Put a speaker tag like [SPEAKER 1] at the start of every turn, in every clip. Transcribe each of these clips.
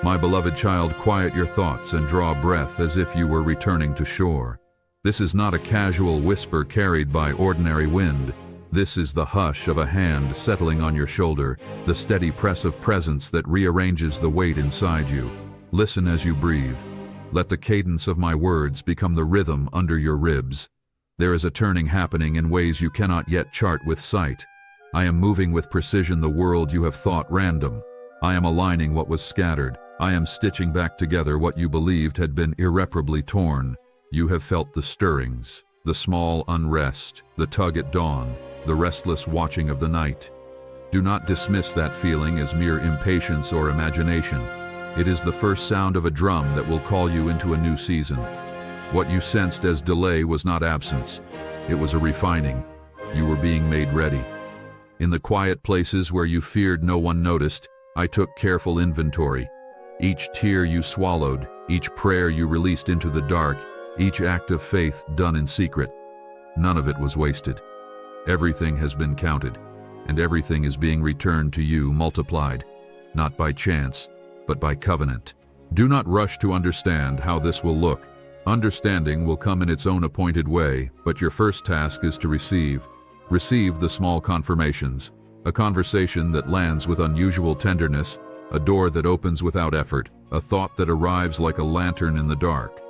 [SPEAKER 1] My beloved child, quiet your thoughts and draw breath as if you were returning to shore. This is not a casual whisper carried by ordinary wind. This is the hush of a hand settling on your shoulder, the steady press of presence that rearranges the weight inside you. Listen as you breathe. Let the cadence of my words become the rhythm under your ribs. There is a turning happening in ways you cannot yet chart with sight. I am moving with precision the world you have thought random. I am aligning what was scattered. I am stitching back together what you believed had been irreparably torn. You have felt the stirrings, the small unrest, the tug at dawn, the restless watching of the night. Do not dismiss that feeling as mere impatience or imagination. It is the first sound of a drum that will call you into a new season. What you sensed as delay was not absence. It was a refining. You were being made ready. In the quiet places where you feared no one noticed, I took careful inventory. Each tear you swallowed, each prayer you released into the dark, each act of faith done in secret, none of it was wasted. Everything has been counted, and everything is being returned to you multiplied, not by chance, but by covenant. Do not rush to understand how this will look. Understanding will come in its own appointed way, but your first task is to receive. Receive the small confirmations, a conversation that lands with unusual tenderness, a door that opens without effort, a thought that arrives like a lantern in the dark.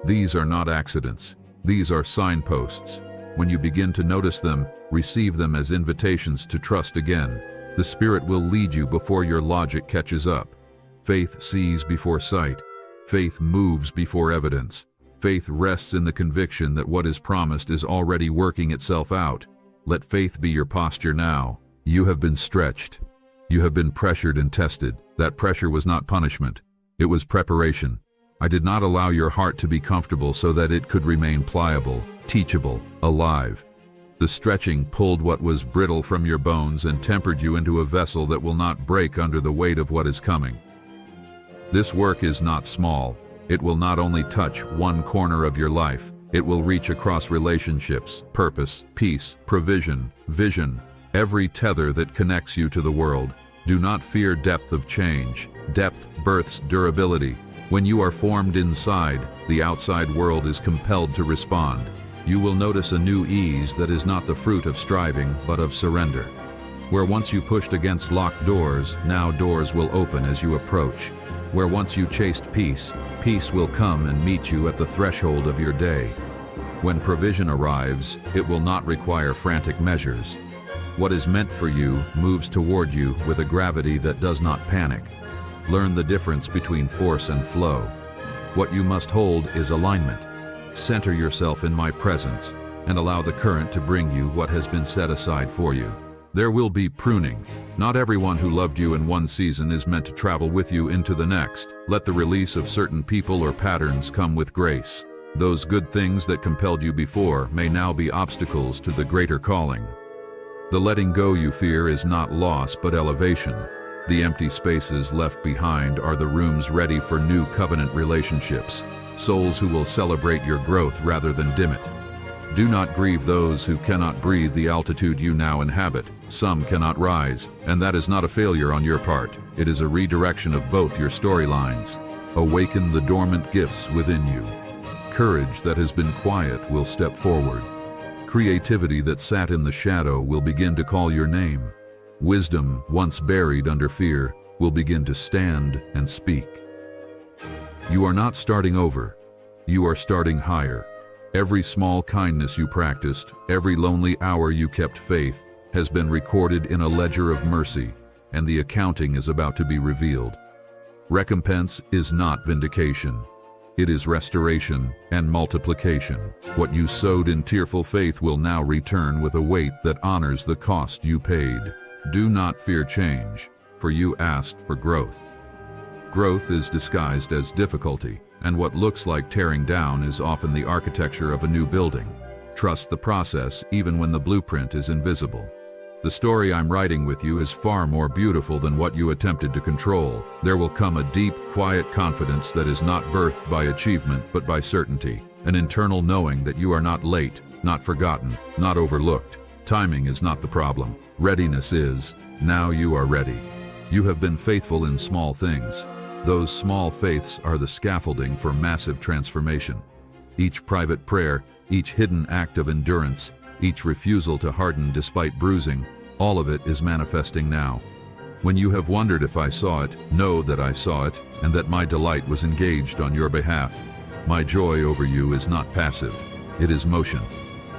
[SPEAKER 1] These are not accidents. These are signposts. When you begin to notice them, receive them as invitations to trust again. The Spirit will lead you before your logic catches up. Faith sees before sight. Faith moves before evidence. Faith rests in the conviction that what is promised is already working itself out. Let faith be your posture now. You have been stretched. You have been pressured and tested. That pressure was not punishment. It was preparation. I did not allow your heart to be comfortable so that it could remain pliable, teachable, alive. The stretching pulled what was brittle from your bones and tempered you into a vessel that will not break under the weight of what is coming. This work is not small. It will not only touch one corner of your life, it will reach across relationships, purpose, peace, provision, vision, every tether that connects you to the world. Do not fear depth of change. Depth births durability. When you are formed inside, the outside world is compelled to respond. You will notice a new ease that is not the fruit of striving, but of surrender. Where once you pushed against locked doors, now doors will open as you approach. Where once you chased peace, peace will come and meet you at the threshold of your day. When provision arrives, it will not require frantic measures. What is meant for you moves toward you with a gravity that does not panic. Learn the difference between force and flow. What you must hold is alignment. Center yourself in my presence and allow the current to bring you what has been set aside for you. There will be pruning. Not everyone who loved you in one season is meant to travel with you into the next. Let the release of certain people or patterns come with grace. Those good things that compelled you before may now be obstacles to the greater calling. The letting go you fear is not loss but elevation. The empty spaces left behind are the rooms ready for new covenant relationships, souls who will celebrate your growth rather than dim it. Do not grieve those who cannot breathe the altitude you now inhabit. Some cannot rise, and that is not a failure on your part. It is a redirection of both your storylines. Awaken the dormant gifts within you. Courage that has been quiet will step forward. Creativity that sat in the shadow will begin to call your name. Wisdom, once buried under fear, will begin to stand and speak. You are not starting over. You are starting higher. Every small kindness you practiced, every lonely hour you kept faith, has been recorded in a ledger of mercy, and the accounting is about to be revealed. Recompense is not vindication. It is restoration and multiplication. What you sowed in tearful faith will now return with a weight that honors the cost you paid. Do not fear change, for you asked for growth. Growth is disguised as difficulty, and what looks like tearing down is often the architecture of a new building. Trust the process even when the blueprint is invisible. The story I'm writing with you is far more beautiful than what you attempted to control. There will come a deep, quiet confidence that is not birthed by achievement but by certainty, an internal knowing that you are not late, not forgotten, not overlooked. Timing is not the problem. Readiness is. Now you are ready. You have been faithful in small things. Those small faiths are the scaffolding for massive transformation. Each private prayer, each hidden act of endurance, each refusal to harden despite bruising, all of it is manifesting now. When you have wondered if I saw it, know that I saw it, and that my delight was engaged on your behalf. My joy over you is not passive, it is motion.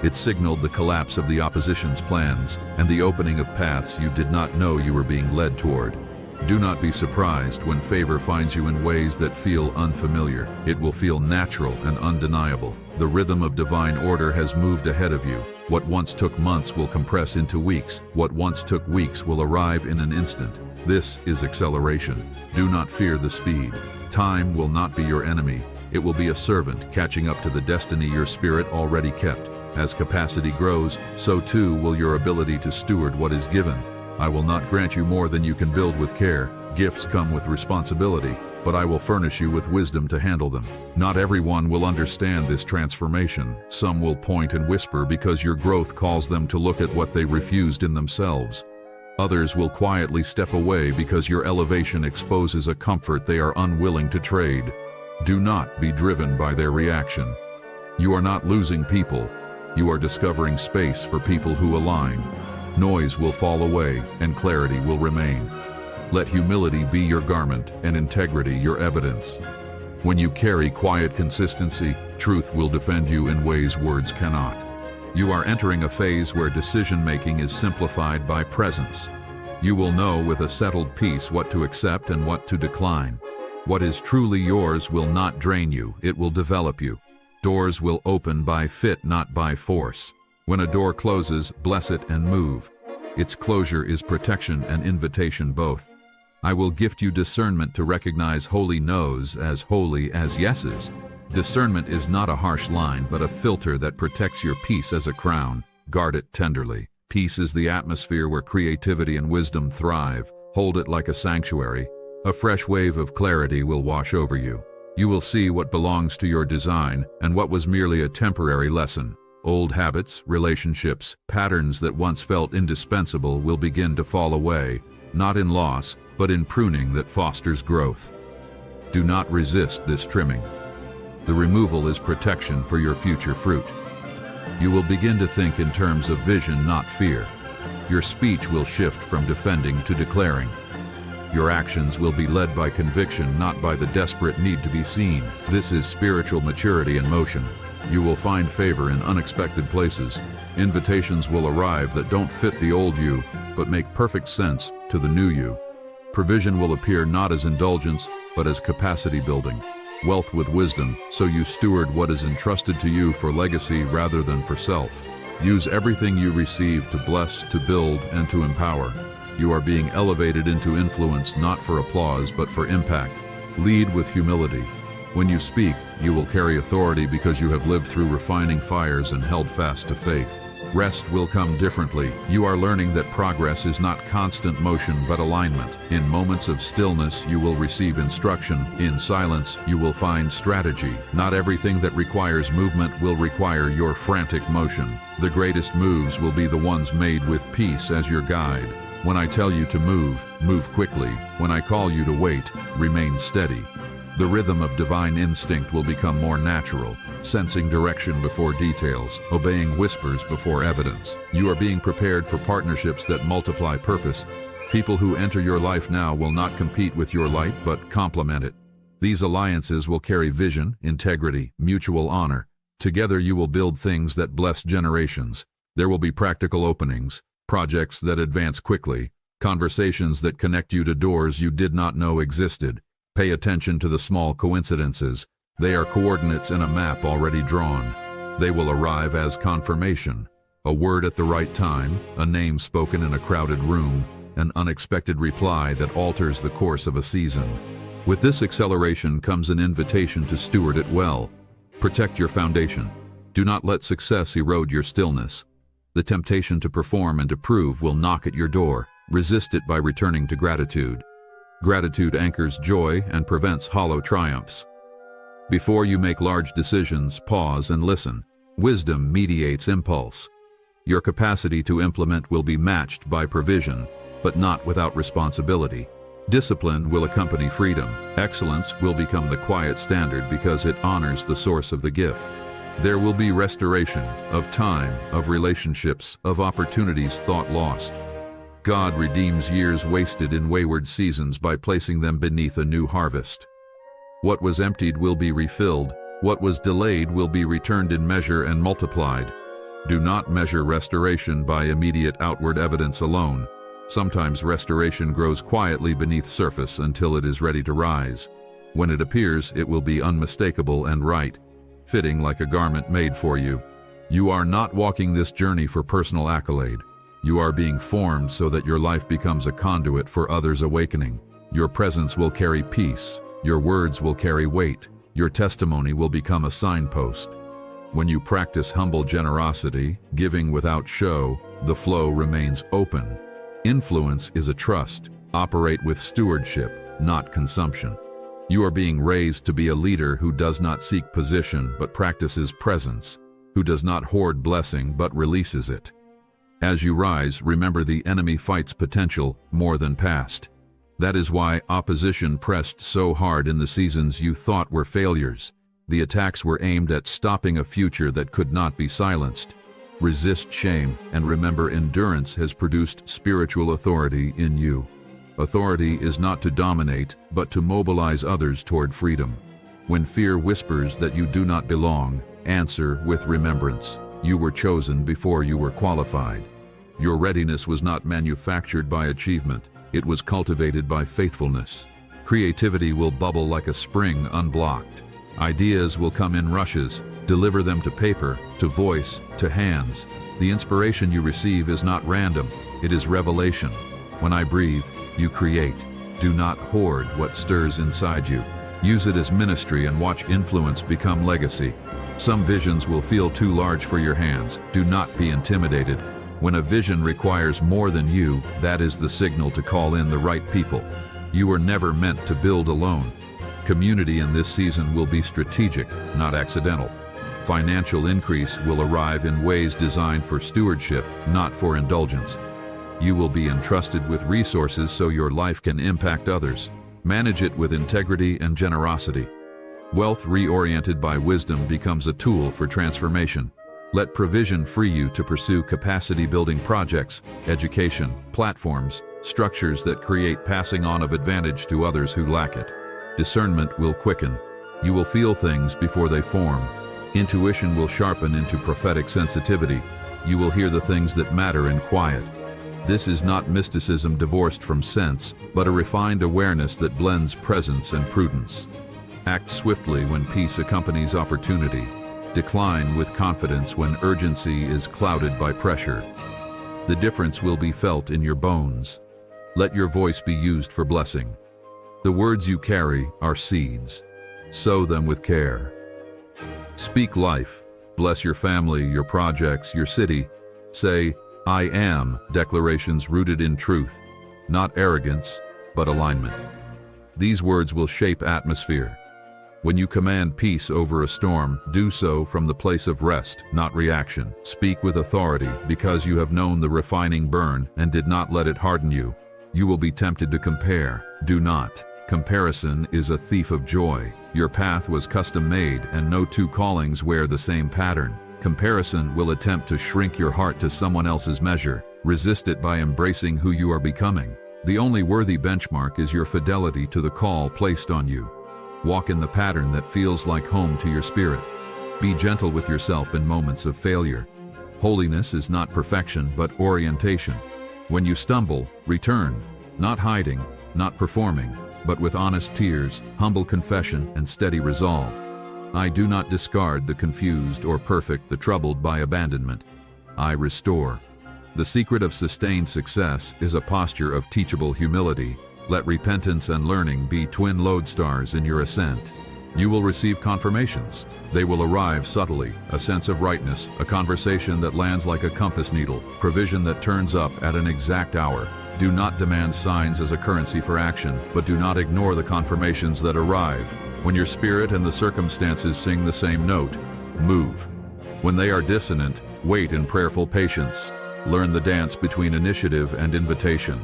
[SPEAKER 1] It signaled the collapse of the opposition's plans and the opening of paths you did not know you were being led toward. Do not be surprised when favor finds you in ways that feel unfamiliar. It will feel natural and undeniable. The rhythm of divine order has moved ahead of you. What once took months will compress into weeks. What once took weeks will arrive in an instant. This is acceleration. Do not fear the speed. Time will not be your enemy. It will be a servant catching up to the destiny your spirit already kept. As capacity grows, so too will your ability to steward what is given. I will not grant you more than you can build with care. Gifts come with responsibility, but I will furnish you with wisdom to handle them. Not everyone will understand this transformation. Some will point and whisper because your growth calls them to look at what they refused in themselves. Others will quietly step away because your elevation exposes a comfort they are unwilling to trade. Do not be driven by their reaction. You are not losing people. You are discovering space for people who align. Noise will fall away and clarity will remain. Let humility be your garment and integrity your evidence. When you carry quiet consistency, truth will defend you in ways words cannot. You are entering a phase where decision-making is simplified by presence. You will know with a settled peace what to accept and what to decline. What is truly yours will not drain you, it will develop you. Doors will open by fit, not by force. When a door closes, bless it and move. Its closure is protection and invitation both. I will gift you discernment to recognize holy no's as holy as yeses. Discernment is not a harsh line, but a filter that protects your peace as a crown. Guard it tenderly. Peace is the atmosphere where creativity and wisdom thrive. Hold it like a sanctuary. A fresh wave of clarity will wash over you. You will see what belongs to your design and what was merely a temporary lesson. Old habits, relationships, patterns that once felt indispensable will begin to fall away, not in loss, but in pruning that fosters growth. Do not resist this trimming. The removal is protection for your future fruit. You will begin to think in terms of vision, not fear. Your speech will shift from defending to declaring. Your actions will be led by conviction, not by the desperate need to be seen. This is spiritual maturity in motion. You will find favor in unexpected places. Invitations will arrive that don't fit the old you, but make perfect sense to the new you. Provision will appear not as indulgence, but as capacity building. Wealth with wisdom, so you steward what is entrusted to you for legacy rather than for self. Use everything you receive to bless, to build, and to empower. You are being elevated into influence not for applause, but for impact. Lead with humility. When you speak, you will carry authority because you have lived through refining fires and held fast to faith. Rest will come differently. You are learning that progress is not constant motion but alignment. In moments of stillness, you will receive instruction. In silence, you will find strategy. Not everything that requires movement will require your frantic motion. The greatest moves will be the ones made with peace as your guide. When I tell you to move, move quickly. When I call you to wait, remain steady. The rhythm of divine instinct will become more natural, sensing direction before details, obeying whispers before evidence. You are being prepared for partnerships that multiply purpose. People who enter your life now will not compete with your light, but complement it. These alliances will carry vision, integrity, mutual honor. Together you will build things that bless generations. There will be practical openings, projects that advance quickly, conversations that connect you to doors you did not know existed. Pay attention to the small coincidences. They are coordinates in a map already drawn. They will arrive as confirmation. A word at the right time, a name spoken in a crowded room, an unexpected reply that alters the course of a season. With this acceleration comes an invitation to steward it well. Protect your foundation. Do not let success erode your stillness. The temptation to perform and to prove will knock at your door. Resist it by returning to gratitude. Gratitude anchors joy and prevents hollow triumphs. Before you make large decisions, pause and listen. Wisdom mediates impulse. Your capacity to implement will be matched by provision, but not without responsibility. Discipline will accompany freedom. Excellence will become the quiet standard because it honors the source of the gift. There will be restoration of time, of relationships, of opportunities thought lost. God redeems years wasted in wayward seasons by placing them beneath a new harvest. What was emptied will be refilled. What was delayed will be returned in measure and multiplied. Do not measure restoration by immediate outward evidence alone. Sometimes restoration grows quietly beneath surface until it is ready to rise. When it appears, it will be unmistakable and right, fitting like a garment made for you. You are not walking this journey for personal accolade. You are being formed so that your life becomes a conduit for others' awakening. Your presence will carry peace. Your words will carry weight. Your testimony will become a signpost. When you practice humble generosity, giving without show, the flow remains open. Influence is a trust. Operate with stewardship, not consumption. You are being raised to be a leader who does not seek position but practices presence, who does not hoard blessing but releases it. As you rise, remember the enemy fights potential more than past. That is why opposition pressed so hard in the seasons you thought were failures. The attacks were aimed at stopping a future that could not be silenced. Resist shame and remember endurance has produced spiritual authority in you. Authority is not to dominate, but to mobilize others toward freedom. When fear whispers that you do not belong, answer with remembrance. You were chosen before you were qualified. Your readiness was not manufactured by achievement. It was cultivated by faithfulness. Creativity will bubble like a spring unblocked. Ideas will come in rushes. Deliver them to paper, to voice, to hands. The inspiration you receive is not random. It is revelation. When I breathe, you create. Do not hoard what stirs inside you. Use it as ministry and watch influence become legacy. Some visions will feel too large for your hands. Do not be intimidated. When a vision requires more than you, that is the signal to call in the right people. You were never meant to build alone. Community in this season will be strategic, not accidental. Financial increase will arrive in ways designed for stewardship, not for indulgence. You will be entrusted with resources so your life can impact others. Manage it with integrity and generosity. Wealth reoriented by wisdom becomes a tool for transformation. Let provision free you to pursue capacity-building projects, education, platforms, structures that create passing on of advantage to others who lack it. Discernment will quicken. You will feel things before they form. Intuition will sharpen into prophetic sensitivity. You will hear the things that matter in quiet. This is not mysticism divorced from sense, but a refined awareness that blends presence and prudence. Act swiftly when peace accompanies opportunity. Decline with confidence when urgency is clouded by pressure. The difference will be felt in your bones. Let your voice be used for blessing. The words you carry are seeds. Sow them with care. Speak life. Bless your family, your projects, your city. Say, I am, declarations rooted in truth, not arrogance, but alignment. These words will shape atmosphere. When you command peace over a storm, do so from the place of rest, not reaction. Speak with authority because you have known the refining burn and did not let it harden you. You will be tempted to compare. Do not. Comparison is a thief of joy. Your path was custom-made and no two callings wear the same pattern. Comparison will attempt to shrink your heart to someone else's measure. Resist it by embracing who you are becoming. The only worthy benchmark is your fidelity to the call placed on you. Walk in the pattern that feels like home to your spirit. Be gentle with yourself in moments of failure. Holiness is not perfection, but orientation. When you stumble, return, not hiding, not performing, but with honest tears, humble confession, and steady resolve. I do not discard the confused or perfect, the troubled by abandonment. I restore. The secret of sustained success is a posture of teachable humility. Let repentance and learning be twin lodestars in your ascent. You will receive confirmations. They will arrive subtly, a sense of rightness, a conversation that lands like a compass needle, provision that turns up at an exact hour. Do not demand signs as a currency for action, but do not ignore the confirmations that arrive. When your spirit and the circumstances sing the same note, move. When they are dissonant, wait in prayerful patience. Learn the dance between initiative and invitation.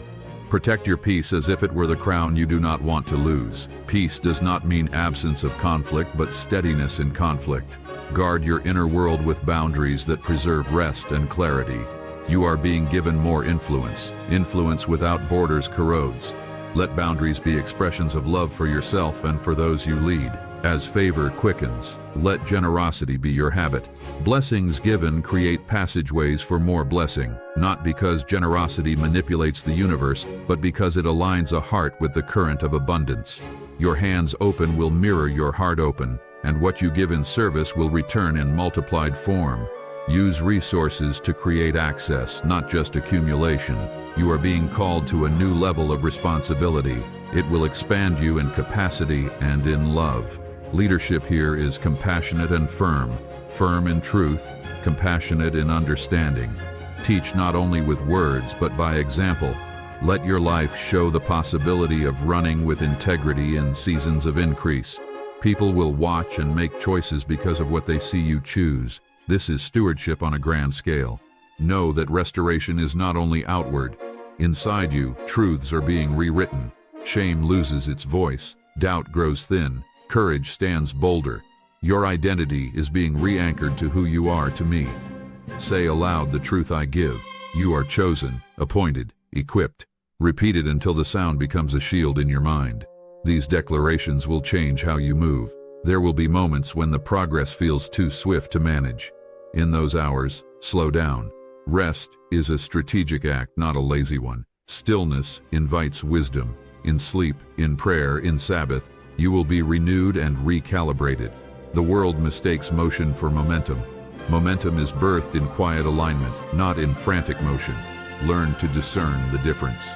[SPEAKER 1] Protect your peace as if it were the crown you do not want to lose. Peace does not mean absence of conflict, but steadiness in conflict. Guard your inner world with boundaries that preserve rest and clarity. You are being given more influence. Influence without borders corrodes. Let boundaries be expressions of love for yourself and for those you lead. As favor quickens, let generosity be your habit. Blessings given create passageways for more blessing, not because generosity manipulates the universe, but because it aligns a heart with the current of abundance. Your hands open will mirror your heart open, and what you give in service will return in multiplied form. Use resources to create access, not just accumulation. You are being called to a new level of responsibility. It will expand you in capacity and in love. Leadership here is compassionate and firm. Firm in truth, compassionate in understanding. Teach not only with words, but by example. Let your life show the possibility of running with integrity in seasons of increase. People will watch and make choices because of what they see you choose. This is stewardship on a grand scale. Know that restoration is not only outward. Inside you, truths are being rewritten. Shame loses its voice. Doubt grows thin. Courage stands bolder. Your identity is being re-anchored to who you are to me. Say aloud the truth I give. You are chosen, appointed, equipped. Repeat it until the sound becomes a shield in your mind. These declarations will change how you move. There will be moments when the progress feels too swift to manage. In those hours, slow down. Rest is a strategic act, not a lazy one. Stillness invites wisdom. In sleep, in prayer, in Sabbath, you will be renewed and recalibrated. The world mistakes motion for momentum. Momentum is birthed in quiet alignment, not in frantic motion. Learn to discern the difference.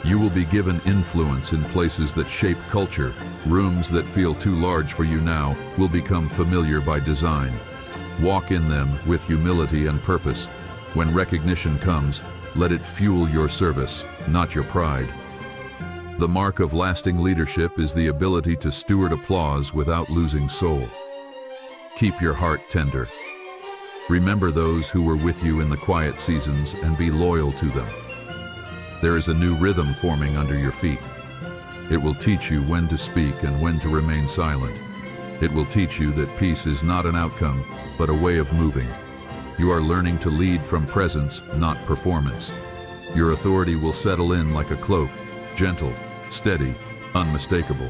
[SPEAKER 1] You will be given influence in places that shape culture. Rooms that feel too large for you now will become familiar by design. Walk in them with humility and purpose. When recognition comes, let it fuel your service, not your pride. The mark of lasting leadership is the ability to steward applause without losing soul. Keep your heart tender. Remember those who were with you in the quiet seasons and be loyal to them. There is a new rhythm forming under your feet. It will teach you when to speak and when to remain silent. It will teach you that peace is not an outcome, but a way of moving. You are learning to lead from presence, not performance. Your authority will settle in like a cloak, gentle, steady, unmistakable.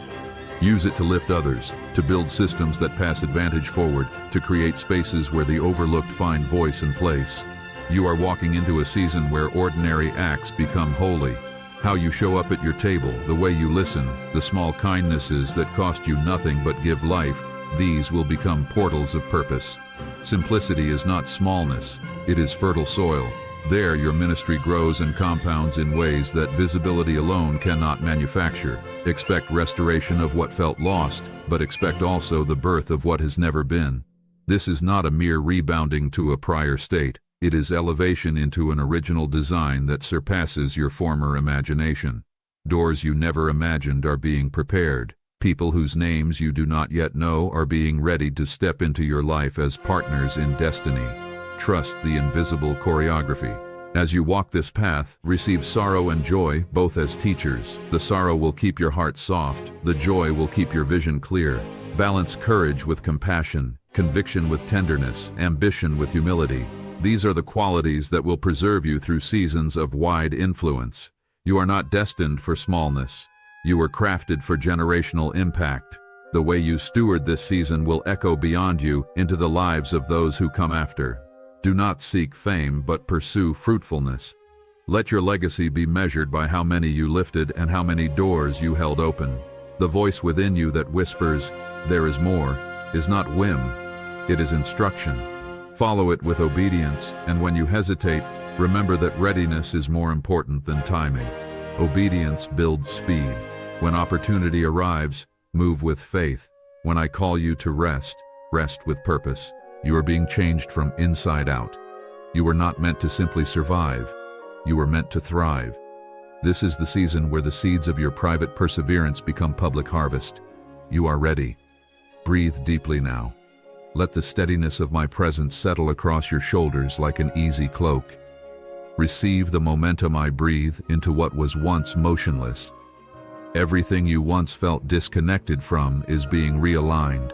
[SPEAKER 1] Use it to lift others, to build systems that pass advantage forward, to create spaces where the overlooked find voice and place. You are walking into a season where ordinary acts become holy. How you show up at your table, the way you listen, the small kindnesses that cost you nothing but give life, these will become portals of purpose. Simplicity is not smallness, it is fertile soil. There your ministry grows and compounds in ways that visibility alone cannot manufacture. Expect restoration of what felt lost, but expect also the birth of what has never been. This is not a mere rebounding to a prior state. It is elevation into an original design that surpasses your former imagination. Doors you never imagined are being prepared. People whose names you do not yet know are being readied to step into your life as partners in destiny. Trust the invisible choreography. As you walk this path, receive sorrow and joy, both as teachers. The sorrow will keep your heart soft. The joy will keep your vision clear. Balance courage with compassion, conviction with tenderness, ambition with humility. These are the qualities that will preserve you through seasons of wide influence. You are not destined for smallness. You were crafted for generational impact. The way you steward this season will echo beyond you into the lives of those who come after. Do not seek fame, but pursue fruitfulness. Let your legacy be measured by how many you lifted and how many doors you held open. The voice within you that whispers, "There is more," is not whim, it is instruction. Follow it with obedience, and when you hesitate, remember that readiness is more important than timing. Obedience builds speed. When opportunity arrives, move with faith. When I call you to rest, rest with purpose. You are being changed from inside out. You were not meant to simply survive. You were meant to thrive. This is the season where the seeds of your private perseverance become public harvest. You are ready. Breathe deeply now. Let the steadiness of my presence settle across your shoulders like an easy cloak. Receive the momentum I breathe into what was once motionless. Everything you once felt disconnected from is being realigned.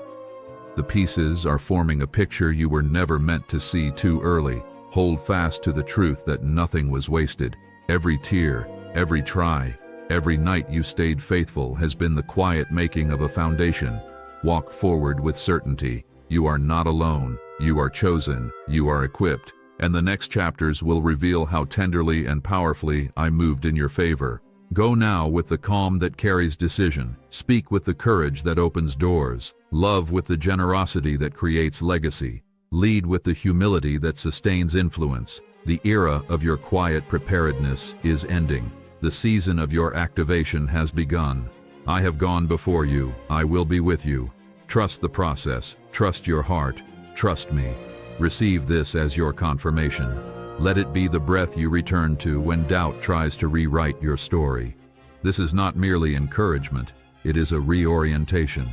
[SPEAKER 1] The pieces are forming a picture you were never meant to see too early. Hold fast to the truth that nothing was wasted. Every tear, every try, every night you stayed faithful has been the quiet making of a foundation. Walk forward with certainty. You are not alone. You are chosen. You are equipped. And the next chapters will reveal how tenderly and powerfully I moved in your favor. Go now with the calm that carries decision. Speak with the courage that opens doors. Love with the generosity that creates legacy. Lead with the humility that sustains influence. The era of your quiet preparedness is ending. The season of your activation has begun. I have gone before you. I will be with you. Trust the process. Trust your heart. Trust me. Receive this as your confirmation. Let it be the breath you return to when doubt tries to rewrite your story. This is not merely encouragement, it is a reorientation.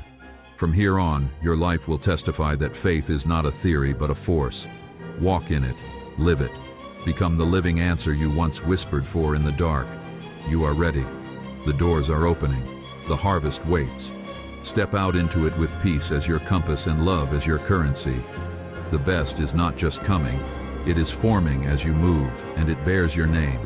[SPEAKER 1] From here on, your life will testify that faith is not a theory but a force. Walk in it, live it. Become the living answer you once whispered for in the dark. You are ready. The doors are opening. The harvest waits. Step out into it with peace as your compass and love as your currency. The best is not just coming, it is forming as you move, and it bears your name.